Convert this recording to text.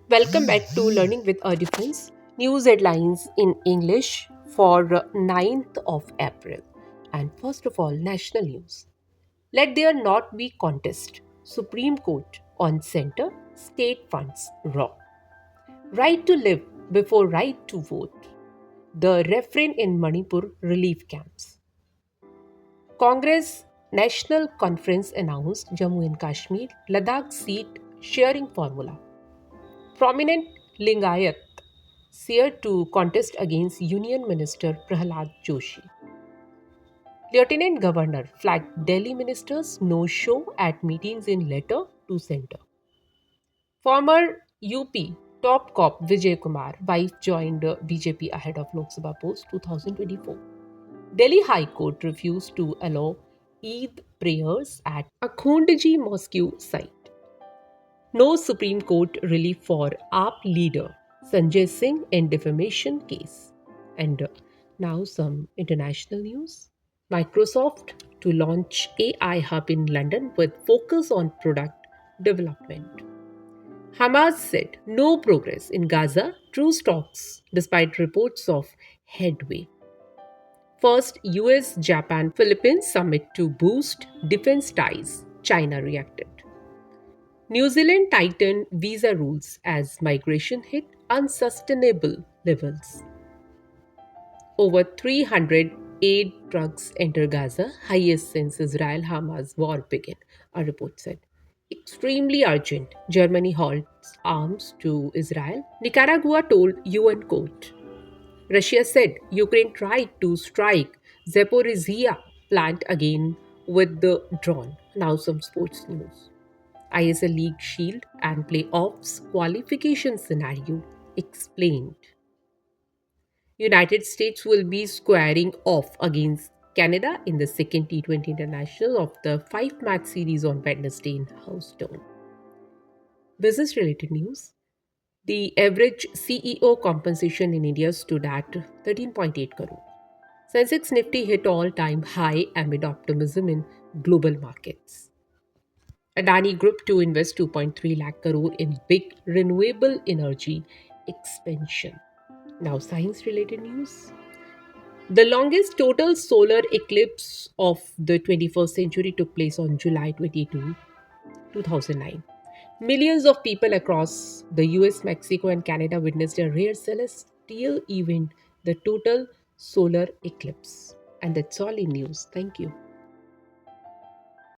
Welcome back to Learning with a Difference. News headlines in English for 9th of April. And first of all, national news. Let there not be contest. Supreme Court on center, state funds raw. Right to live before right to vote. The refrain in Manipur relief camps. Congress National Conference announced Jammu and Kashmir Ladakh seat sharing formula. Prominent Lingayat Seer to contest against Union Minister Prahlad Joshi. Lieutenant Governor flagged Delhi ministers no show at meetings in letter to center. Former UP top cop Vijay Kumar wife joined BJP ahead of Lok Sabha post 2024. Delhi High Court refused to allow Eid prayers at Akhundji Mosque site. No Supreme Court relief for AAP leader Sanjay Singh in defamation case. And now some international news. Microsoft to launch AI hub in London with focus on product development. Hamas said no progress in Gaza, true talks despite reports of headway. First US Japan Philippines summit to boost defense ties, China reacted. New Zealand tightened visa rules as migration hit unsustainable levels. Over 300 aid trucks enter Gaza, highest since Israel Hamas war began, a report said. Extremely urgent. Germany halts arms to Israel. Nicaragua told UN court. Russia said Ukraine tried to strike Zaporizhia plant again with the drone. Now some sports news. ISL League Shield and playoffs qualification scenario explained. United States will be squaring off against Canada in the second T20 International of the 5-match series on Wednesday in Houston. Business related news. The average CEO compensation in India stood at 13.8 crore. Sensex Nifty hit all-time high amid optimism in global markets. Adani Group to invest 2.3 lakh crore in big renewable energy expansion. Now, science related news. The longest total solar eclipse of the 21st century took place on July 2009. Millions of people across the US, Mexico, and Canada witnessed a rare celestial event, the total solar eclipse. And that's all in news. Thank you.